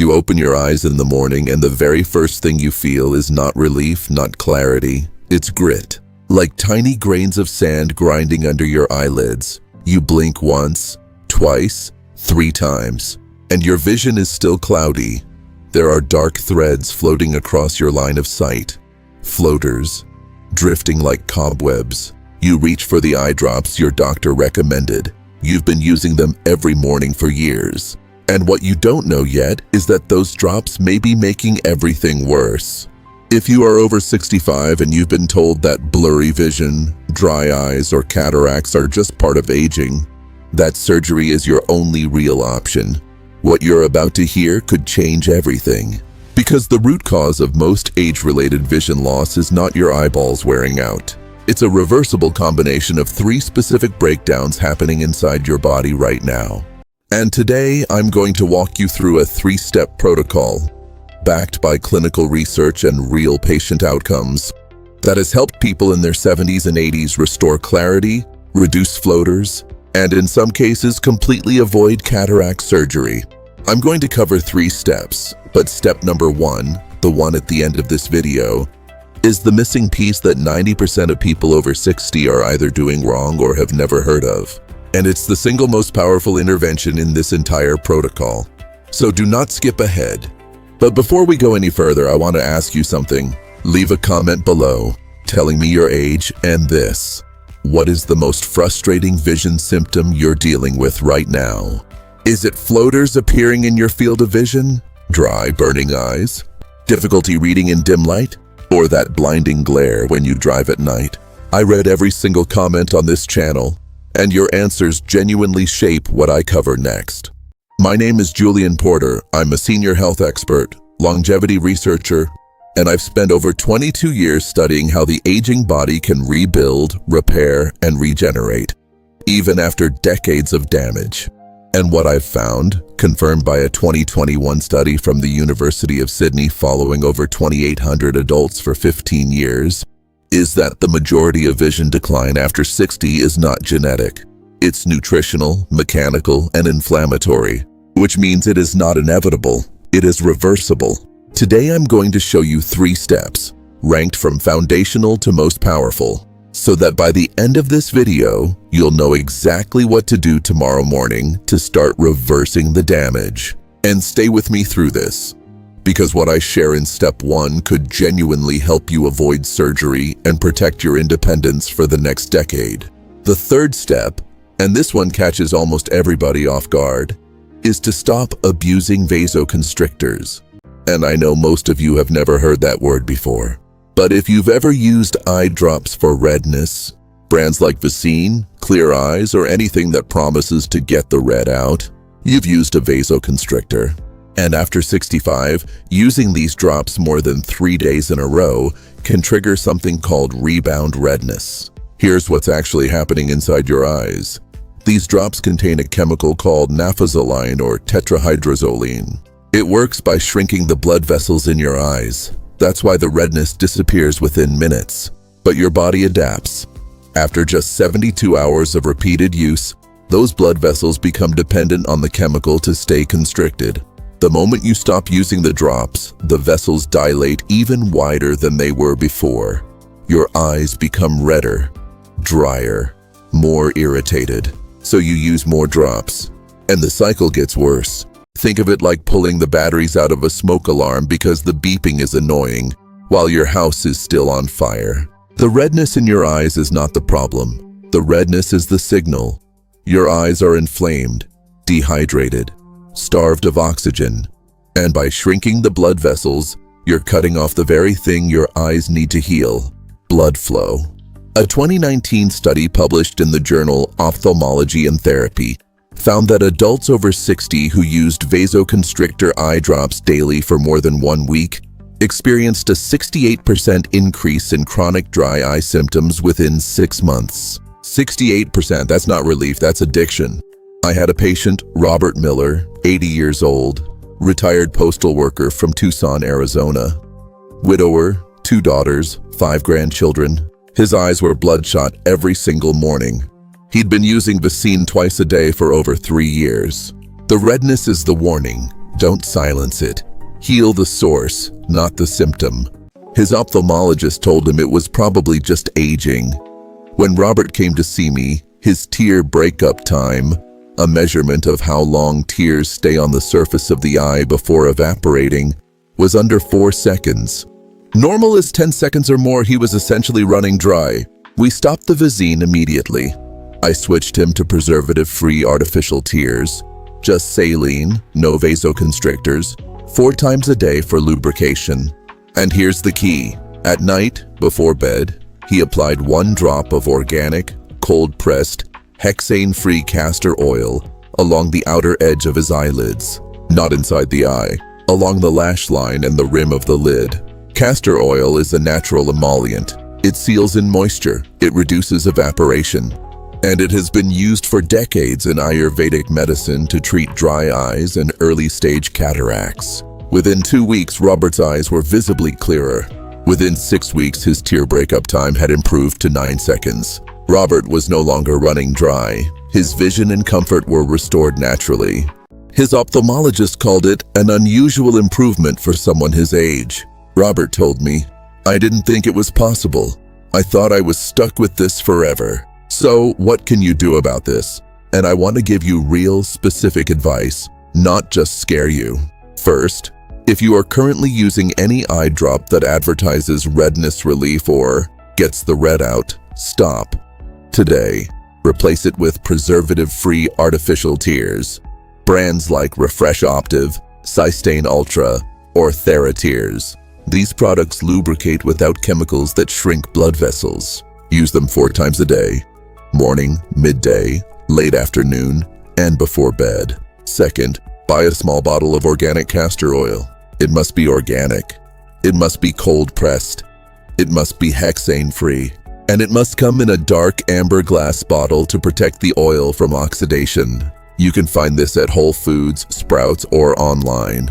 You open your eyes in the morning and the very first thing you feel is not relief, not clarity. It's grit. Like tiny grains of sand grinding under your eyelids. You blink once, twice, 3 times, and your vision is still cloudy. There are dark threads floating across your line of sight. Floaters, drifting like cobwebs. You reach for the eye drops your doctor recommended. You've been using them every morning for years. And what you don't know yet is that those drops may be making everything worse. If you are over 65 and you've been told that blurry vision, dry eyes, or cataracts are just part of aging, that surgery is your only real option. What you're about to hear could change everything. Because the root cause of most age-related vision loss is not your eyeballs wearing out. It's a reversible combination of 3 specific breakdowns happening inside your body right now. And today, I'm going to walk you through a 3-step protocol, backed by clinical research and real patient outcomes, that has helped people in their 70s and 80s restore clarity, reduce floaters, and in some cases completely avoid cataract surgery. I'm going to cover 3 steps, but step number 1, the one at the end of this video, is the missing piece that 90% of people over 60 are either doing wrong or have never heard of. And it's the single most powerful intervention in this entire protocol. So do not skip ahead. But before we go any further, I want to ask you something. Leave a comment below telling me your age and this. What is the most frustrating vision symptom you're dealing with right now? Is it floaters appearing in your field of vision? Dry, burning eyes? Difficulty reading in dim light? Or that blinding glare when you drive at night? I read every single comment on this channel, and your answers genuinely shape what I cover next. My name is Julian Porter. I'm a senior health expert, longevity researcher, and I've spent over 22 years studying how the aging body can rebuild, repair, and regenerate, even after decades of damage. And what I've found, confirmed by a 2021 study from the University of Sydney following over 2,800 adults for 15 years, is that the majority of vision decline after 60 is not genetic. It's nutritional, mechanical, and inflammatory, which means it is not inevitable. It is reversible. Today I'm going to show you 3 steps, ranked from foundational to most powerful, so that by the end of this video, you'll know exactly what to do tomorrow morning to start reversing the damage. And stay with me through this, because what I share in step 1 could genuinely help you avoid surgery and protect your independence for the next decade. The 3rd step, and this one catches almost everybody off guard, is to stop abusing vasoconstrictors. And I know most of you have never heard that word before. But if you've ever used eye drops for redness, brands like Vicine, Clear Eyes, or anything that promises to get the red out, you've used a vasoconstrictor. And after 65, using these drops more than 3 days in a row can trigger something called rebound redness. Here's what's actually happening inside your eyes. These drops contain a chemical called naphthalene or tetrahydrozoline. It works by shrinking the blood vessels in your eyes. That's why the redness disappears within minutes. But your body adapts. After just 72 hours of repeated use, those blood vessels become dependent on the chemical to stay constricted. The moment you stop using the drops, the vessels dilate even wider than they were before. Your eyes become redder, drier, more irritated. So you use more drops. And the cycle gets worse. Think of it like pulling the batteries out of a smoke alarm because the beeping is annoying, while your house is still on fire. The redness in your eyes is not the problem. The redness is the signal. Your eyes are inflamed, dehydrated, starved of oxygen. And by shrinking the blood vessels, you're cutting off the very thing your eyes need to heal: blood flow. A 2019 study published in the journal Ophthalmology and Therapy found that adults over 60 who used vasoconstrictor eye drops daily for more than 1 week experienced a 68% increase in chronic dry eye symptoms within 6 months. 68%, that's not relief, that's addiction. I had a patient, Robert Miller, 80 years old, retired postal worker from Tucson, Arizona. Widower, 2 daughters, 5 grandchildren. His eyes were bloodshot every single morning. He'd been using Vicine twice a day for over 3 years. The redness is the warning. Don't silence it. Heal the source, not the symptom. His ophthalmologist told him it was probably just aging. When Robert came to see me, his tear breakup time, a measurement of how long tears stay on the surface of the eye before evaporating, was under 4 seconds. Normal is 10 seconds or more. He was essentially running dry. We stopped the Visine immediately. I switched him to preservative-free artificial tears, just saline, no vasoconstrictors, 4 times a day for lubrication. And here's the key. At night, before bed, he applied 1 drop of organic, cold-pressed, hexane-free castor oil along the outer edge of his eyelids, not inside the eye, along the lash line and the rim of the lid. Castor oil is a natural emollient. It seals in moisture, it reduces evaporation, and it has been used for decades in Ayurvedic medicine to treat dry eyes and early-stage cataracts. Within 2 weeks, Robert's eyes were visibly clearer. Within 6 weeks, his tear breakup time had improved to 9 seconds. Robert was no longer running dry. His vision and comfort were restored naturally. His ophthalmologist called it an unusual improvement for someone his age. Robert told me, "I didn't think it was possible. I thought I was stuck with this forever." So, what can you do about this? And I want to give you real, specific advice, not just scare you. First, if you are currently using any eye drop that advertises redness relief or gets the red out, stop. Today, replace it with preservative-free artificial tears. Brands like Refresh Optive, Systane Ultra, or TheraTears. These products lubricate without chemicals that shrink blood vessels. Use them 4 times a day: morning, midday, late afternoon, and before bed. Second, buy a small bottle of organic castor oil. It must be organic. It must be cold-pressed. It must be hexane-free. And it must come in a dark amber glass bottle to protect the oil from oxidation. You can find this at Whole Foods, Sprouts, or online.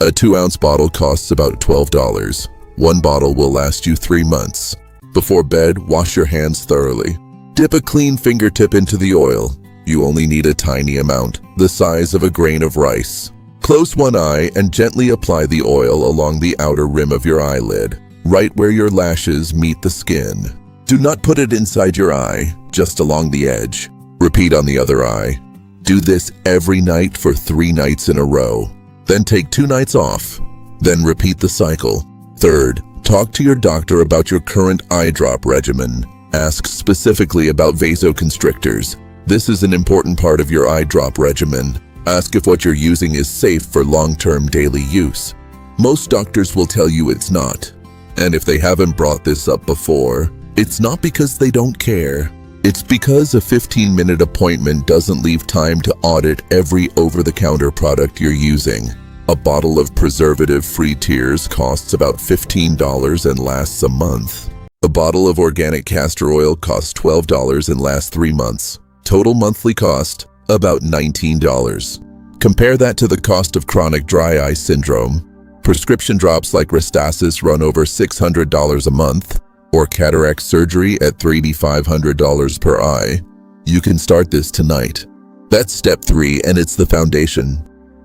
A 2-ounce bottle costs about $12. 1 bottle will last you 3 months. Before bed, wash your hands thoroughly. Dip a clean fingertip into the oil. You only need a tiny amount, the size of a grain of rice. Close one eye and gently apply the oil along the outer rim of your eyelid, right where your lashes meet the skin. Do not put it inside your eye, just along the edge. Repeat on the other eye. Do this every night for 3 nights in a row. Then take 2 nights off. Then repeat the cycle. Third, talk to your doctor about your current eye drop regimen. Ask specifically about vasoconstrictors. This is an important part of your eye drop regimen. Ask if what you're using is safe for long-term daily use. Most doctors will tell you it's not. And if they haven't brought this up before, it's not because they don't care. It's because a 15-minute appointment doesn't leave time to audit every over-the-counter product you're using. A bottle of preservative-free tears costs about $15 and lasts a month. A bottle of organic castor oil costs $12 and lasts 3 months. Total monthly cost, about $19. Compare that to the cost of chronic dry eye syndrome. Prescription drops like Restasis run over $600 a month, or cataract surgery at $3,500 per eye. You can start this tonight. That's step 3, and it's the foundation.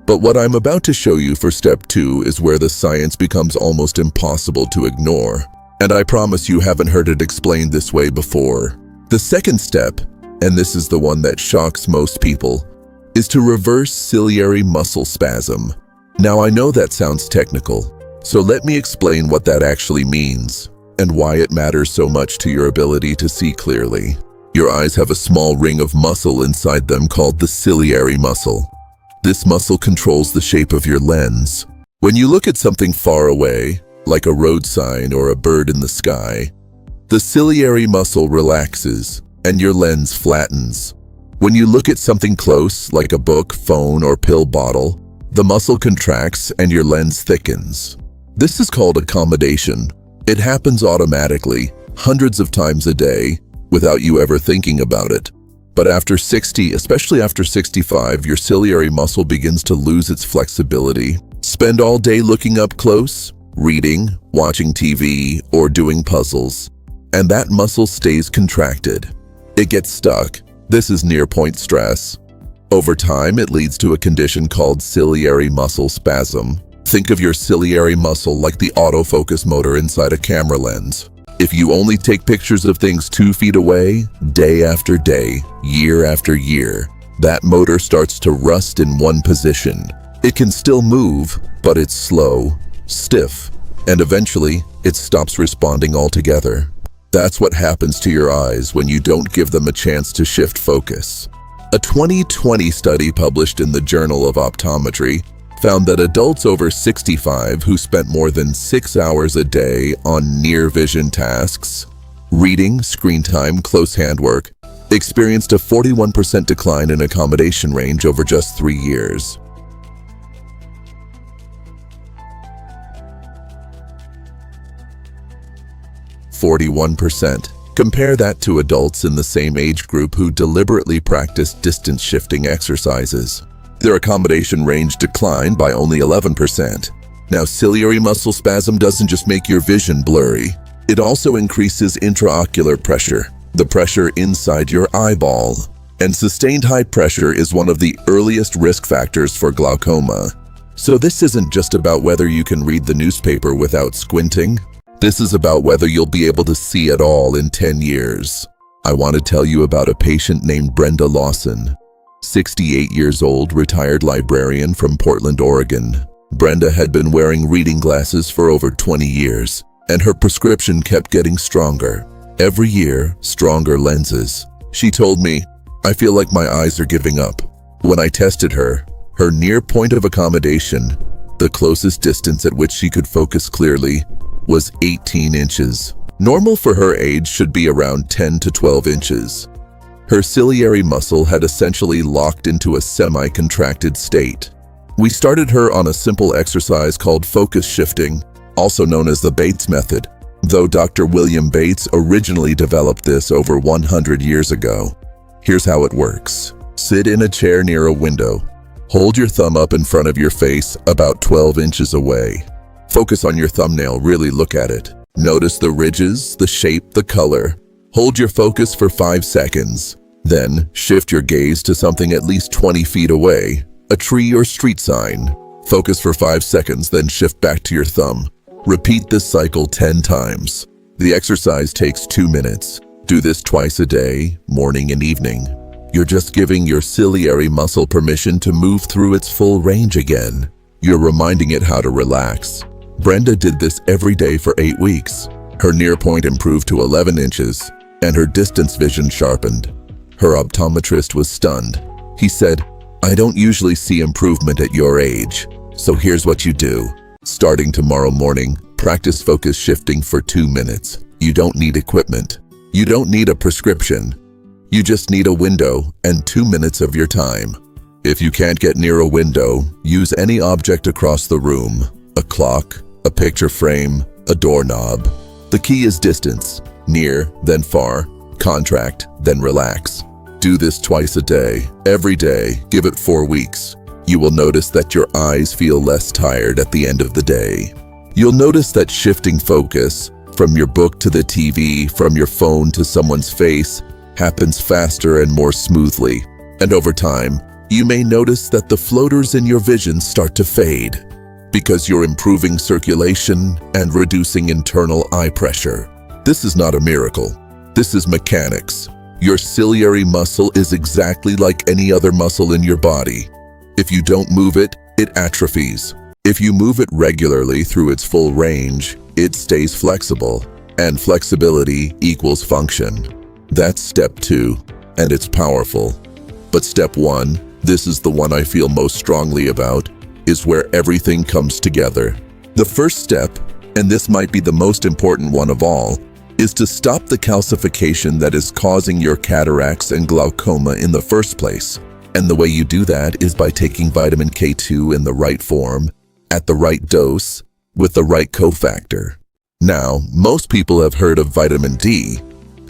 But what I'm about to show you for step 2 is where the science becomes almost impossible to ignore. And I promise you haven't heard it explained this way before. The second step, and this is the one that shocks most people, is to reverse ciliary muscle spasm. Now I know that sounds technical, so let me explain what that actually means and why it matters so much to your ability to see clearly. Your eyes have a small ring of muscle inside them called the ciliary muscle. This muscle controls the shape of your lens. When you look at something far away, like a road sign or a bird in the sky, the ciliary muscle relaxes and your lens flattens. When you look at something close, like a book, phone, or pill bottle, the muscle contracts and your lens thickens. This is called accommodation. It happens automatically, hundreds of times a day, without you ever thinking about it. But after 60, especially after 65, your ciliary muscle begins to lose its flexibility. Spend all day looking up close, reading, watching TV, or doing puzzles, and that muscle stays contracted. It gets stuck. This is near-point stress. Over time, it leads to a condition called ciliary muscle spasm. Think of your ciliary muscle like the autofocus motor inside a camera lens. If you only take pictures of things 2 feet away, day after day, year after year, that motor starts to rust in one position. It can still move, but it's slow, stiff, and eventually it stops responding altogether. That's what happens to your eyes when you don't give them a chance to shift focus. A 2020 study published in the Journal of Optometry found that adults over 65 who spent more than 6 hours a day on near-vision tasks, reading, screen time, close handwork, experienced a 41% decline in accommodation range over just 3 years. %. Compare that to adults in the same age group who deliberately practice distance shifting exercises. Their accommodation range declined by only 11%. Now, ciliary muscle spasm doesn't just make your vision blurry. It also increases intraocular pressure, the pressure inside your eyeball. And sustained high pressure is one of the earliest risk factors for glaucoma. So this isn't just about whether you can read the newspaper without squinting. This is about whether you'll be able to see at all in 10 years. I want to tell you about a patient named Brenda Lawson, 68 years old, retired librarian from Portland, Oregon. Brenda had been wearing reading glasses for over 20 years, and her prescription kept getting stronger. Every year, stronger lenses. She told me, "I feel like my eyes are giving up." When I tested her, her near point of accommodation, the closest distance at which she could focus clearly, was 18 inches. Normal for her age should be around 10 to 12 inches. Her ciliary muscle had essentially locked into a semi-contracted state. We started her on a simple exercise called focus shifting, also known as the Bates method, though Dr. William Bates originally developed this over 100 years ago. Here's how it works. Sit in a chair near a window. Hold your thumb up in front of your face about 12 inches away. Focus on your thumbnail, really look at it. Notice the ridges, the shape, the color. Hold your focus for 5 seconds. Then shift your gaze to something at least 20 feet away, a tree or street sign. Focus for 5 seconds, then shift back to your thumb. Repeat this cycle 10 times. The exercise takes 2 minutes. Do this twice a day, morning and evening. You're just giving your ciliary muscle permission to move through its full range again. You're reminding it how to relax. Brenda did this every day for 8 weeks. Her near point improved to 11 inches, and her distance vision sharpened. Her optometrist was stunned. He said, "I don't usually see improvement at your age, so here's what you do. Starting tomorrow morning, practice focus shifting for 2 minutes. You don't need equipment. You don't need a prescription. You just need a window and 2 minutes of your time. If you can't get near a window, use any object across the room. A clock, a picture frame, a doorknob. The key is distance. Near, then far. Contract, then relax. Do this twice a day, every day. Give it 4 weeks. You will notice that your eyes feel less tired at the end of the day. You'll notice that shifting focus from your book to the TV, from your phone to someone's face, happens faster and more smoothly. And over time, you may notice that the floaters in your vision start to fade because you're improving circulation and reducing internal eye pressure. This is not a miracle. This is mechanics. Your ciliary muscle is exactly like any other muscle in your body. If you don't move it, it atrophies. If you move it regularly through its full range, it stays flexible, and flexibility equals function. That's step 2, and it's powerful. But step 1, this is the one I feel most strongly about, is where everything comes together. The first step, and this might be the most important one of all, is to stop the calcification that is causing your cataracts and glaucoma in the first place. And the way you do that is by taking vitamin K2 in the right form, at the right dose, with the right cofactor. Now, most people have heard of vitamin D,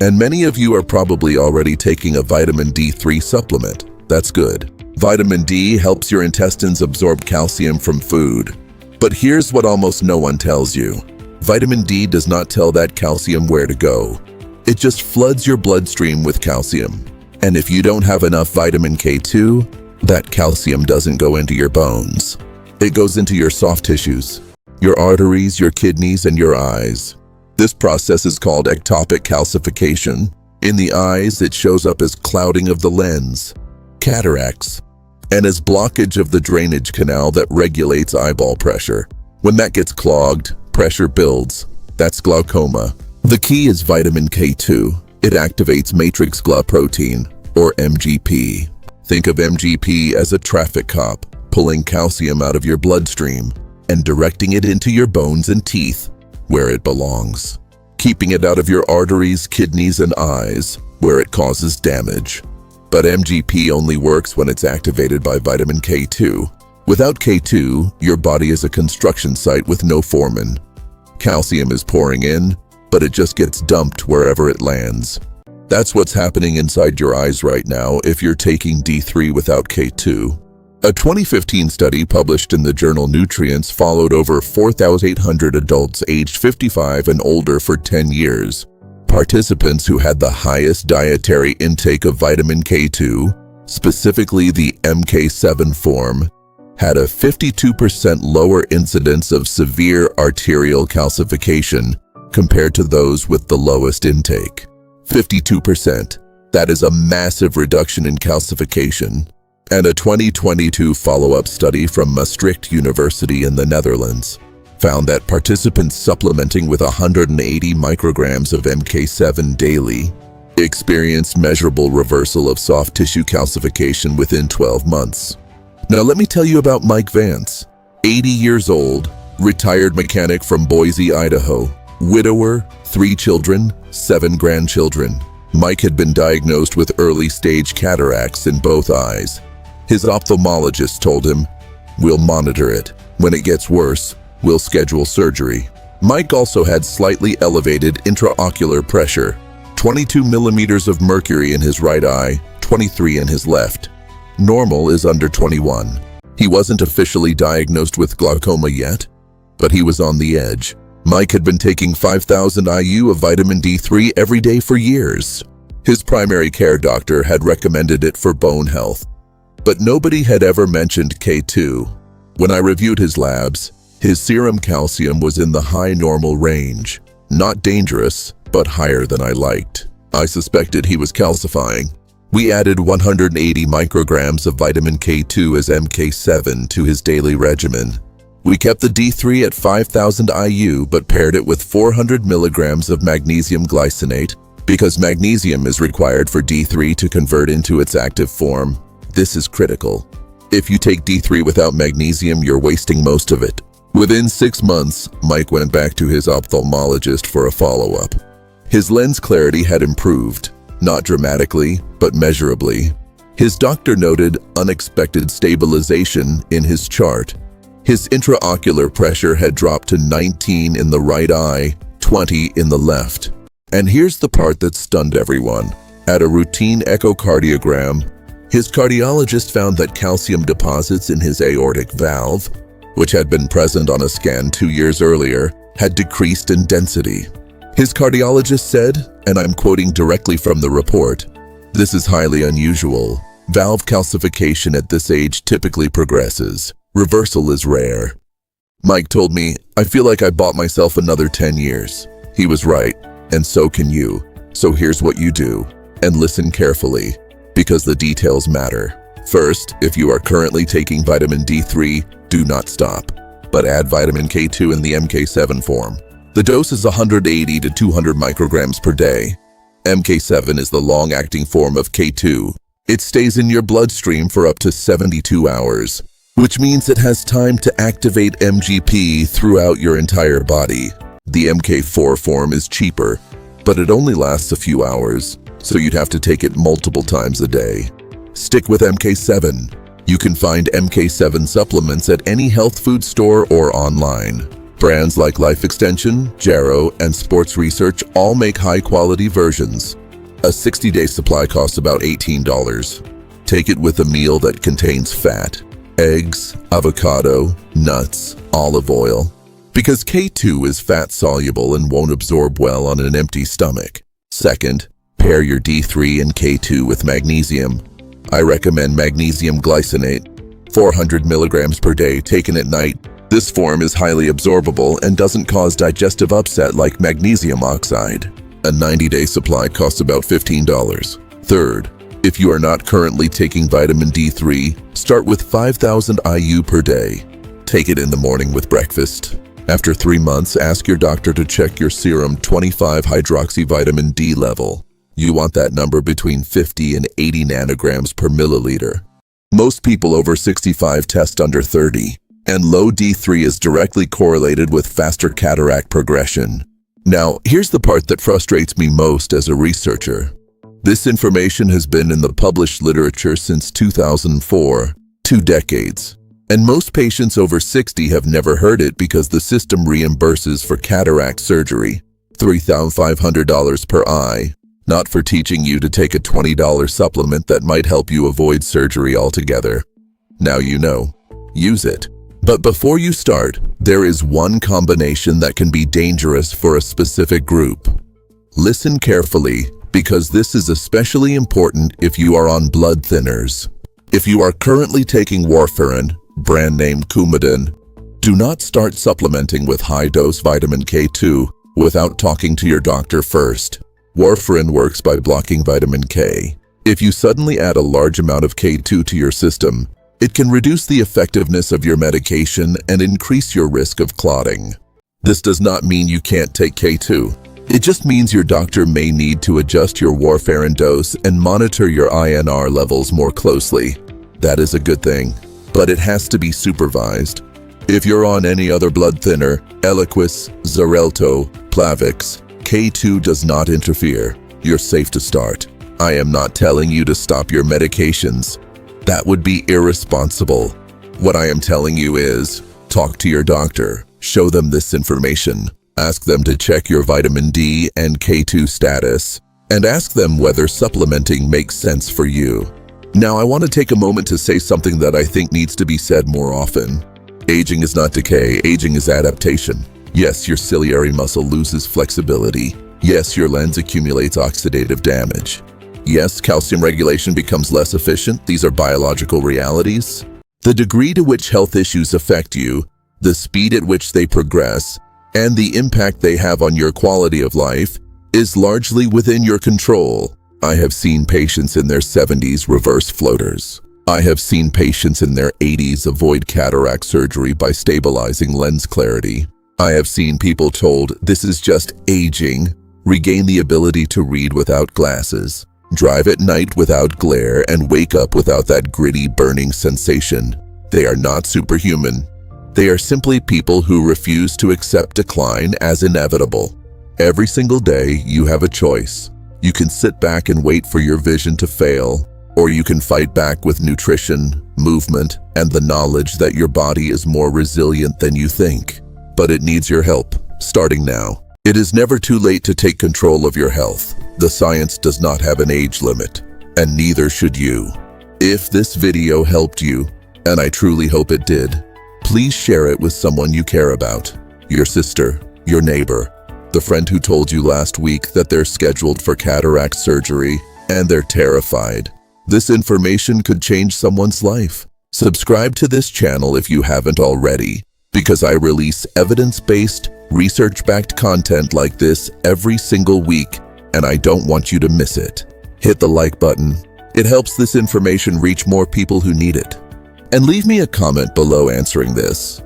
and many of you are probably already taking a vitamin D3 supplement. That's good. Vitamin D helps your intestines absorb calcium from food. But here's what almost no one tells you. Vitamin D does not tell that calcium where to go. It just floods your bloodstream with calcium. And if you don't have enough vitamin K2, That calcium doesn't go into your bones. It goes into your soft tissues, your arteries, your kidneys, and your eyes. This process is called ectopic calcification. In the eyes, it shows up as clouding of the lens, cataracts, and as blockage of the drainage canal that regulates eyeball pressure. When that gets clogged, pressure builds. That's glaucoma. The key is vitamin K2. It activates matrix glyprotein, or MGP. Think of MGP as a traffic cop, pulling calcium out of your bloodstream and directing it into your bones and teeth, where it belongs. Keeping it out of your arteries, kidneys, and eyes, where it causes damage. But MGP only works when it's activated by vitamin K2. Without K2, your body is a construction site with no foreman. Calcium is pouring in, but it just gets dumped wherever it lands. That's what's happening inside your eyes right now if you're taking D3 without K2. A 2015 study published in the journal Nutrients followed over 4,800 adults aged 55 and older for 10 years. Participants who had the highest dietary intake of vitamin K2, specifically the MK7 form, had a 52% lower incidence of severe arterial calcification compared to those with the lowest intake. 52%. That is a massive reduction in calcification. And a 2022 follow-up study from Maastricht University in the Netherlands found that participants supplementing with 180 micrograms of MK7 daily experienced measurable reversal of soft tissue calcification within 12 months. Now let me tell you about Mike Vance, 80 years old, retired mechanic from Boise, Idaho, widower, 3 children, 7 grandchildren. Mike had been diagnosed with early-stage cataracts in both eyes. His ophthalmologist told him, "We'll monitor it. When it gets worse, we'll schedule surgery." Mike also had slightly elevated intraocular pressure, 22 millimeters of mercury in his right eye, 23 in his left. Normal is under 21. He wasn't officially diagnosed with glaucoma yet, but he was on the edge. Mike had been taking 5,000 IU of vitamin D3 every day for years. His primary care doctor had recommended it for bone health, but nobody had ever mentioned K2. When I reviewed his labs, his serum calcium was in the high normal range. Not dangerous, but higher than I liked. I suspected he was calcifying. We added 180 micrograms of vitamin K2 as MK7 to his daily regimen. We kept the D3 at 5,000 IU but paired it with 400 milligrams of magnesium glycinate because magnesium is required for D3 to convert into its active form. This is critical. If you take D3 without magnesium, you're wasting most of it. Within 6 months, Mike went back to his ophthalmologist for a follow-up. His lens clarity had improved, not dramatically, but measurably. His doctor noted unexpected stabilization in his chart. His intraocular pressure had dropped to 19 in the right eye, 20 in the left. And here's the part that stunned everyone. At a routine echocardiogram, his cardiologist found that calcium deposits in his aortic valve, which had been present on a scan 2 years earlier, had decreased in density. His cardiologist said, and I'm quoting directly from the report, "This is highly unusual. Valve calcification at this age typically progresses. Reversal is rare." Mike told me, "I feel like I bought myself another 10 years. He was right, and so can you. So here's what you do, and listen carefully, because the details matter. First, if you are currently taking vitamin D3, do not stop, but add vitamin K2 in the MK7 form. The dose is 180 to 200 micrograms per day. MK7 is the long-acting form of K2. It stays in your bloodstream for up to 72 hours, which means it has time to activate MGP throughout your entire body. The MK4 form is cheaper, but it only lasts a few hours, so you'd have to take it multiple times a day. Stick with MK7. You can find MK7 supplements at any health food store or online. Brands like Life Extension, Jarrow, and Sports Research all make high-quality versions. A 60-day supply costs about $18. Take it with a meal that contains fat, eggs, avocado, nuts, olive oil, because K2 is fat-soluble and won't absorb well on an empty stomach. Second, pair your D3 and K2 with magnesium. I recommend magnesium glycinate, 400 milligrams per day taken at night. This form is highly absorbable and doesn't cause digestive upset like magnesium oxide. A 90-day supply costs about $15. Third, if you are not currently taking vitamin D3, start with 5,000 IU per day. Take it in the morning with breakfast. After 3 months, ask your doctor to check your serum 25-hydroxyvitamin D level. You want that number between 50 and 80 nanograms per milliliter. Most people over 65 test under 30, and low D3 is directly correlated with faster cataract progression. Now, here's the part that frustrates me most as a researcher. This information has been in the published literature since 2004, 2 decades. And most patients over 60 have never heard it because the system reimburses for cataract surgery, $3,500 per eye, not for teaching you to take a $20 supplement that might help you avoid surgery altogether. Now you know. Use it. But before you start, there is one combination that can be dangerous for a specific group. Listen carefully, because this is especially important if you are on blood thinners. If you are currently taking warfarin, brand name Coumadin, do not start supplementing with high-dose vitamin K2 without talking to your doctor first. Warfarin works by blocking vitamin K. If you suddenly add a large amount of K2 to your system, it can reduce the effectiveness of your medication and increase your risk of clotting. This does not mean you can't take K2. It just means your doctor may need to adjust your warfarin dose and monitor your INR levels more closely. That is a good thing, but it has to be supervised. If you're on any other blood thinner, Eliquis, Xarelto, Plavix, K2 does not interfere. You're safe to start. I am not telling you to stop your medications. That would be irresponsible. What I am telling you is, talk to your doctor, show them this information, ask them to check your vitamin D and K2 status, and ask them whether supplementing makes sense for you. Now, I want to take a moment to say something that I think needs to be said more often. Aging is not decay, aging is adaptation. Yes, your ciliary muscle loses flexibility. Yes, your lens accumulates oxidative damage. Yes, calcium regulation becomes less efficient. These are biological realities. The degree to which health issues affect you, the speed at which they progress, and the impact they have on your quality of life is largely within your control. I have seen patients in their 70s reverse floaters. I have seen patients in their 80s avoid cataract surgery by stabilizing lens clarity. I have seen people told, this is just aging, regain the ability to read without glasses, drive at night without glare, and wake up without that gritty, burning sensation. They are not superhuman. They are simply people who refuse to accept decline as inevitable. Every single day, you have a choice. You can sit back and wait for your vision to fail, or you can fight back with nutrition, movement, and the knowledge that your body is more resilient than you think. But it needs your help, starting now. It is never too late to take control of your health. The science does not have an age limit, and neither should you. If this video helped you, and I truly hope it did, please share it with someone you care about. Your sister, your neighbor, the friend who told you last week that they're scheduled for cataract surgery and they're terrified. This information could change someone's life. Subscribe to this channel if you haven't already, because I release evidence-based, research-backed content like this every single week, and I don't want you to miss it. Hit the like button. It helps this information reach more people who need it. And leave me a comment below answering this.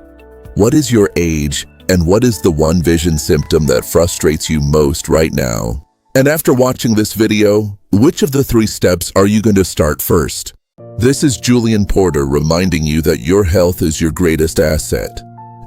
What is your age, and what is the one vision symptom that frustrates you most right now? And after watching this video, which of the 3 steps are you going to start first? This is Julian Porter reminding you that your health is your greatest asset,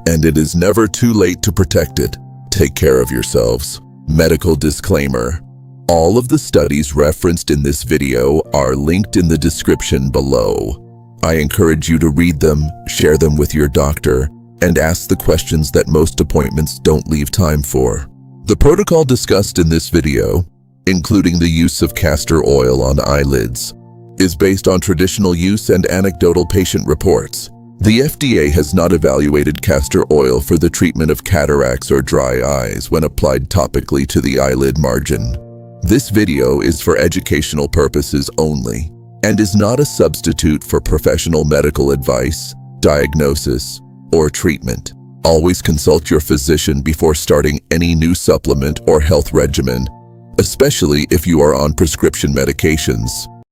and it is never too late to protect it. Take care of yourselves. Medical disclaimer. All of the studies referenced in this video are linked in the description below. I encourage you to read them, share them with your doctor, and ask the questions that most appointments don't leave time for. The protocol discussed in this video, including the use of castor oil on eyelids, is based on traditional use and anecdotal patient reports. The FDA has not evaluated castor oil for the treatment of cataracts or dry eyes when applied topically to the eyelid margin. This video is for educational purposes only. and is not a substitute for professional medical advice, diagnosis, or treatment. Always consult your physician before starting any new supplement or health regimen, especially if you are on prescription medications.